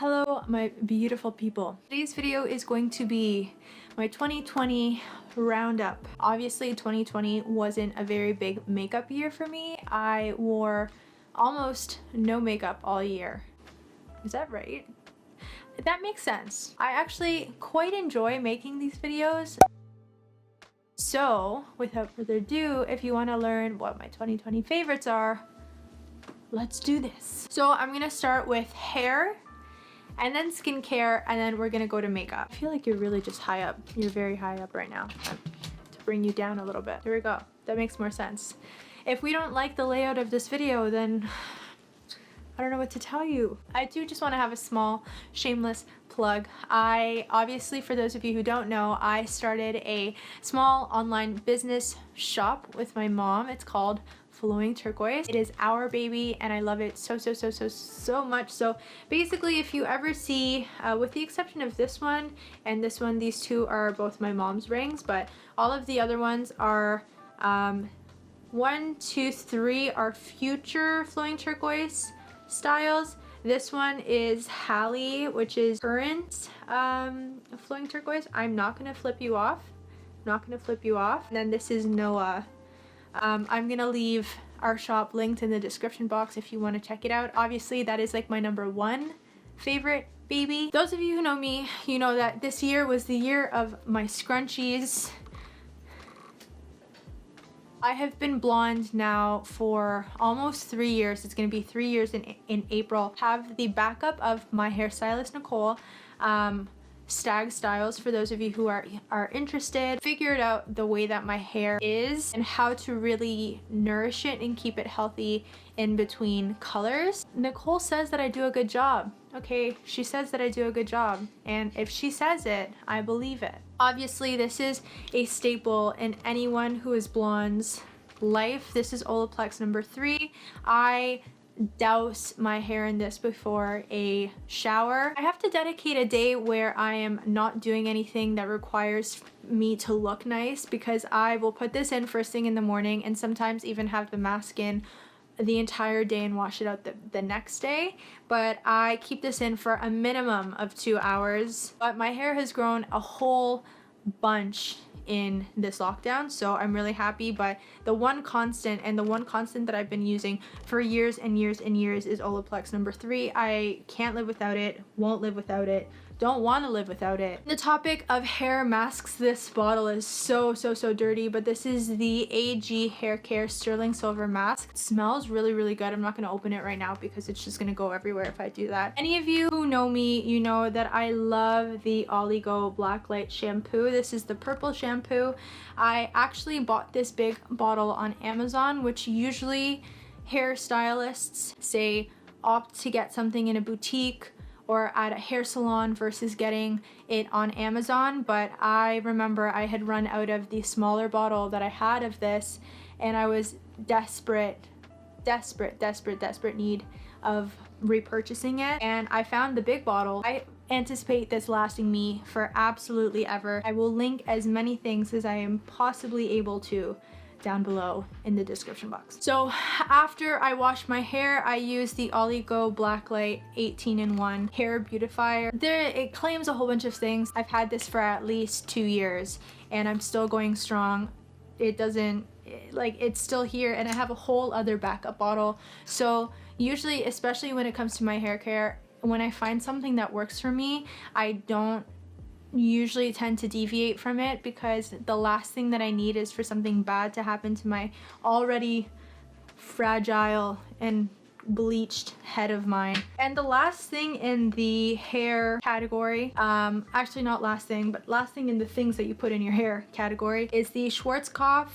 Hello my beautiful people. Today's video is going to be my 2020 roundup. Obviously 2020 wasn't a very big makeup year for me. I wore almost no makeup all year. Is that right? That makes sense. I actually quite enjoy making these videos. So without further ado, if you want to learn what my 2020 favorites are, let's do this. So I'm gonna start with hair and then skincare, and then we're gonna go to makeup. I feel like you're really just high up. You're very high up right now. To bring you down a little bit. There we go. That makes more sense. If we don't like the layout of this video, then I don't know what to tell you. I do just want to have a small shameless plug. I obviously, for those of you who don't know, I started a small online business shop with my mom. It's called Flowing Turquoise. It is our baby and I love it so much. So basically, if you ever see, with the exception of this one and this one, these two are both my mom's rings, but all of the other ones are 1, 2, 3 are future Flowing Turquoise styles. This one is Hallie, which is current Flowing Turquoise. I'm not gonna flip you off. And then this is Noah. I'm gonna leave our shop linked in the description box if you want to check it out. Obviously that is like my #1 favorite baby. Those of you who know me, you know that this year was the year of my scrunchies. I have been blonde now for almost 3 years. It's gonna be 3 years in April. Have the backup of my hairstylist Nicole, Stag Styles, for those of you who are interested. Figured out the way that my hair is and how to really nourish it and keep it healthy in between colors. Nicole says that I do a good job. Okay, she says that I do a good job, and if she says it, I believe it. Obviously this is a staple in anyone who is blonde's life. This is Olaplex #3. I douse my hair in this before a shower. I have to dedicate a day where I am not doing anything that requires me to look nice, because I will put this in first thing in the morning and sometimes even have the mask in the entire day and wash it out the next day. But I keep this in for a minimum of 2 hours. But my hair has grown a whole bunch in this lockdown, so I'm really happy. But the one constant, and the one constant that I've been using for years and years and years, is Olaplex #3. I can't live without it, won't live without it, don't want to live without it. The topic of hair masks, this bottle is so dirty, but this is the AG Hair Care Sterling Silver Mask. It smells really good. I'm not going to open it right now because it's just going to go everywhere if I do that. Any of you who know me, you know that I love the Oligo Blacklight shampoo. This is the purple shampoo. I actually bought this big bottle on Amazon, which usually hairstylists say opt to get something in a boutique or at a hair salon versus getting it on Amazon. But I remember I had run out of the smaller bottle that I had of this, and I was desperate need of repurchasing it, and I found the big bottle. I anticipate this lasting me for absolutely ever. I will link as many things as I am possibly able to down below in the description box. So after I wash my hair, I use the Oligo Blacklight 18-in-1 hair beautifier. It claims a whole bunch of things. I've had this for at least 2 years and I'm still going strong. It doesn't, like, it's still here, and I have a whole other backup bottle. So usually, especially when it comes to my hair care, when I find something that works for me, I don't usually tend to deviate from it, because the last thing that I need is for something bad to happen to my already fragile and bleached head of mine. And the last thing in the hair category, actually not last thing, but last thing in the things that you put in your hair category, is the Schwartzkopf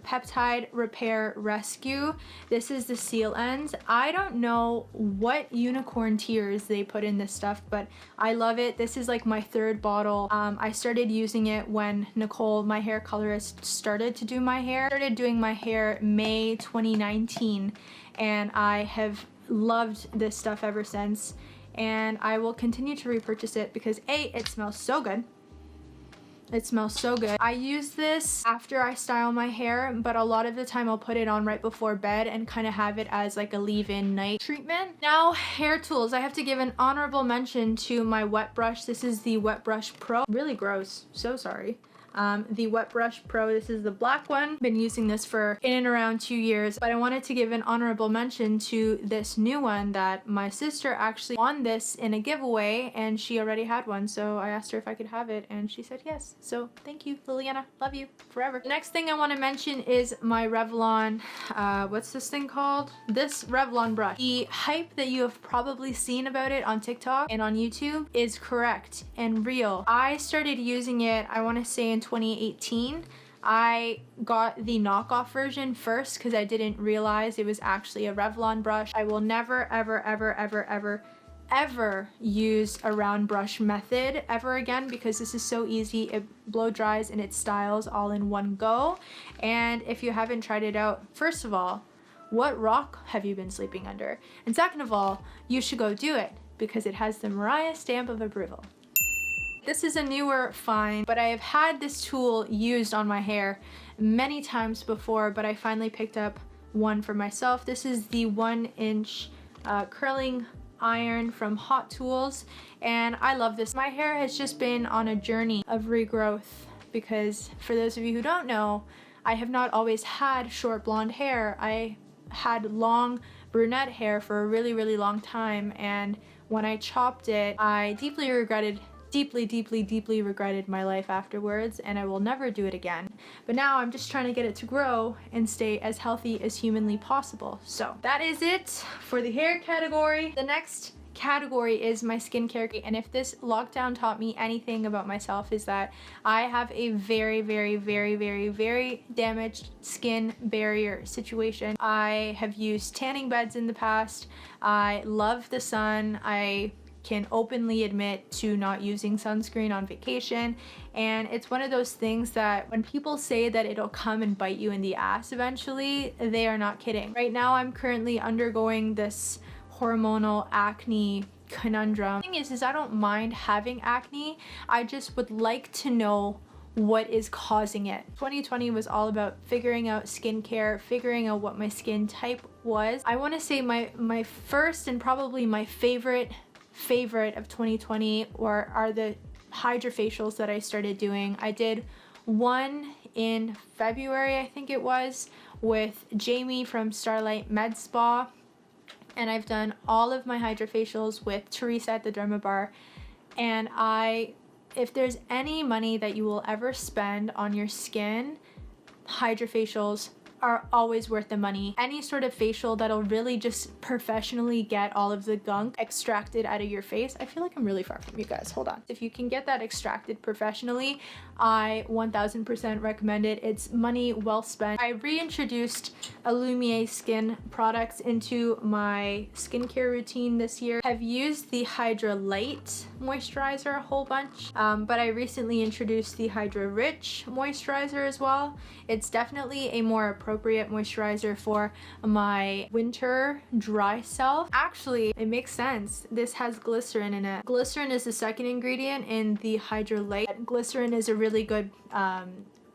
Peptide Repair Rescue. This is the Seal Ends. I don't know what unicorn tears they put in this stuff, but I love it. This is like my 3rd bottle. I started using it when Nicole, my hair colorist, started to do my hair. Started doing my hair May 2019, and I have loved this stuff ever since, and I will continue to repurchase it because A, it smells so good, It smells so good. I use this after I style my hair, but a lot of the time I'll put it on right before bed and kind of have it as like a leave-in night treatment. Now, hair tools. I have to give an honorable mention to my wet brush. This is the Wet Brush Pro. Really gross. So sorry. The Wet Brush Pro, this is the black one. Been using this for in and around 2 years, but I wanted to give an honorable mention to this new one that my sister actually won this in a giveaway, and she already had one, so I asked her if I could have it and she said yes. So thank you, Liliana. Love you forever. The next thing I want to mention is my Revlon, what's this thing called? This Revlon brush. The hype that you have probably seen about it on TikTok and on YouTube is correct and real. I started using it, I want to say in 2018. I got the knockoff version first because I didn't realize it was actually a Revlon brush. I will never, ever, ever, ever, ever, ever use a round brush method ever again because this is so easy. It blow dries and it styles all in one go. And if you haven't tried it out, first of all, what rock have you been sleeping under? And second of all, you should go do it because it has the Mariah stamp of approval. This is a newer find, but I have had this tool used on my hair many times before, but I finally picked up one for myself. This is the 1-inch curling iron from Hot Tools, and I love this. My hair has just been on a journey of regrowth because, for those of you who don't know, I have not always had short blonde hair. I had long brunette hair for a really, really long time, and when I chopped it, I deeply regretted my life afterwards, and I will never do it again. But now I'm just trying to get it to grow and stay as healthy as humanly possible. So that is it for the hair category. The next category is my skincare, and if this lockdown taught me anything about myself is that I have a very, very, very, very, very damaged skin barrier situation. I have used tanning beds in the past. I love the sun. I can openly admit to not using sunscreen on vacation, and it's one of those things that when people say that it'll come and bite you in the ass eventually, they are not kidding. Right now I'm currently undergoing this hormonal acne conundrum. The thing is I don't mind having acne, I just would like to know what is causing it. 2020 was all about figuring out skincare, figuring out what my skin type was. I want to say my first and probably my favorite of 2020 are the Hydrafacials that I started doing. I did one in February, I think it was, with Jamie from Starlight Med Spa, and I've done all of my Hydrafacials with Teresa at the Derma Bar. And if there's any money that you will ever spend on your skin, Hydrafacials are always worth the money. Any sort of facial that'll really just professionally get all of the gunk extracted out of your face. I feel like I'm really far from you guys, hold on. If you can get that extracted professionally, I 1000% recommend it. It's money well spent. I reintroduced Allumier skin products into my skincare routine this year. I've used the Hydra Light moisturizer a whole bunch, but I recently introduced the Hydra Rich moisturizer as well. It's definitely a more appropriate moisturizer for my winter dry self. Actually, it makes sense. This has glycerin in it. Glycerin is the second ingredient in the Hydra Light. Glycerin is a really good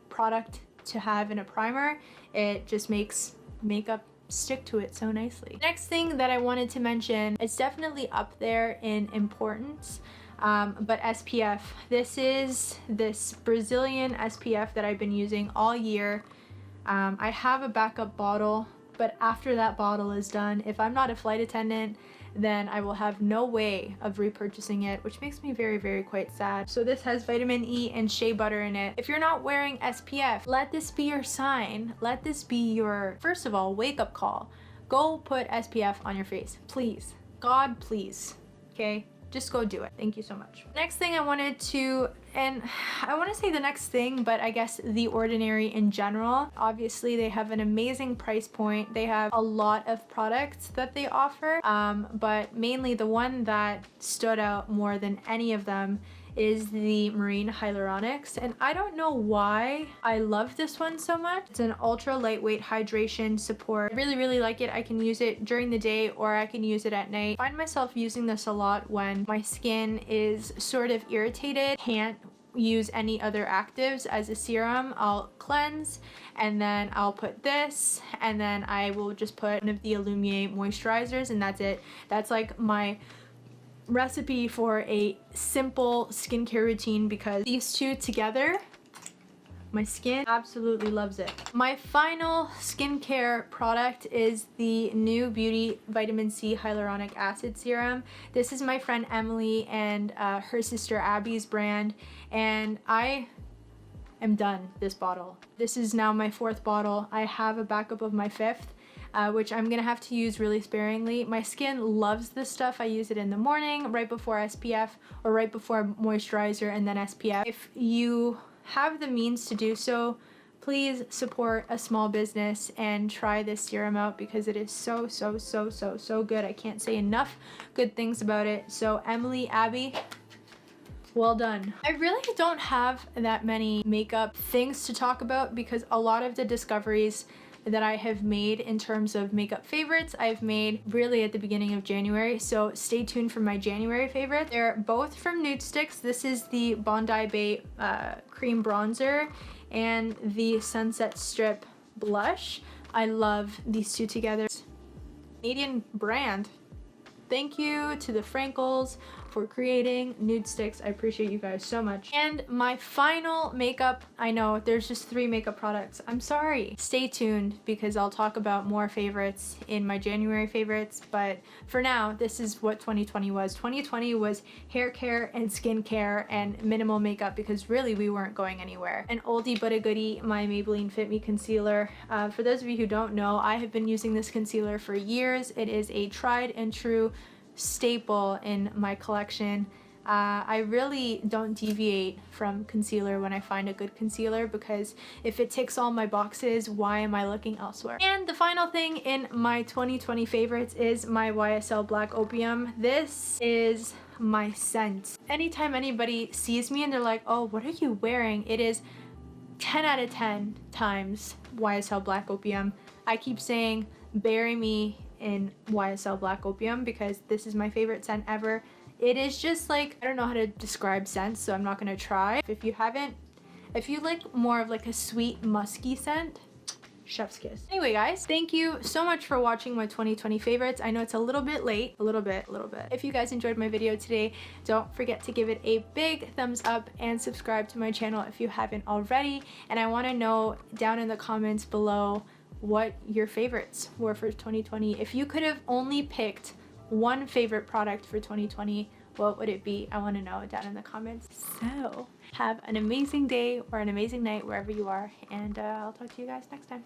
product to have in a primer. It just makes makeup stick to it so nicely. Next thing that I wanted to mention, it's definitely up there in importance, but SPF. This is this Brazilian SPF that I've been using all year. I have a backup bottle, but after that bottle is done, if I'm not a flight attendant, then I will have no way of repurchasing it, which makes me very, very quite sad. So this has vitamin E and shea butter in it. If you're not wearing SPF, let this be your sign. Let this be your, first of all, wake-up call. Go put SPF on your face, please. God, please, okay? Just go do it. Thank you so much. Next thing I wanted to, and I want to say the next thing, but I guess The Ordinary in general. Obviously, they have an amazing price point. They have a lot of products that they offer, but mainly the one that stood out more than any of them is the Marine Hyaluronics, and I don't know why I love this one so much. It's an ultra lightweight hydration support. I really, really like it. I can use it during the day or I can use it at night. I find myself using this a lot when my skin is sort of irritated, can't use any other actives as a serum. I'll cleanse, and then I'll put this, and then I will just put one of the Allumier moisturizers, and that's it. That's like my recipe for a simple skincare routine, because these two together, my skin absolutely loves it. My final skincare product is the new Beauty Vitamin C Hyaluronic Acid Serum. This is my friend Emily and her sister Abby's brand, and I am done this bottle. This is now my 4th bottle. I have a backup of my 5th. Which I'm gonna have to use really sparingly. My skin loves this stuff. I use it in the morning, right before SPF, or right before moisturizer and then SPF. If you have the means to do so, please support a small business and try this serum out, because it is so good. I can't say enough good things about it. So Emily, Abby, well done. I really don't have that many makeup things to talk about, because a lot of the discoveries that I have made in terms of makeup favorites, I've made really at the beginning of January, so stay tuned for my January favorite. They're both from Nudestix. This is the Bondi Bay Cream Bronzer and the Sunset Strip Blush. I love these two together. Canadian brand. Thank you to the Frankles for creating Nudestix. I appreciate you guys so much. And my final makeup, I know there's just 3 makeup products. I'm sorry. Stay tuned, because I'll talk about more favorites in my January favorites. But for now, this is what 2020 was. 2020 was hair care and skin care and minimal makeup, because really we weren't going anywhere. An oldie but a goodie, my Maybelline Fit Me Concealer. For those of you who don't know, I have been using this concealer for years. It is a tried and true staple in my collection. I really don't deviate from concealer when I find a good concealer, because if it ticks all my boxes, why am I looking elsewhere? And the final thing in my 2020 favorites is my YSL Black Opium. This is my scent. Anytime anybody sees me and they're like, oh, what are you wearing? It is 10 out of 10 times YSL Black Opium. I keep saying, bury me in YSL Black Opium, because this is my favorite scent ever. It is just like, I don't know how to describe scents, so I'm not gonna try. If you like more of like a sweet musky scent, chef's kiss. Anyway guys, thank you so much for watching my 2020 favorites. I know it's a little bit late, a little bit. If you guys enjoyed my video today, don't forget to give it a big thumbs up and subscribe to my channel if you haven't already. And I wanna know down in the comments below what your favorites were for 2020. If you could have only picked one favorite product for 2020, what would it be? I want to know down in the comments. So have an amazing day or an amazing night wherever you are, and I'll talk to you guys next time.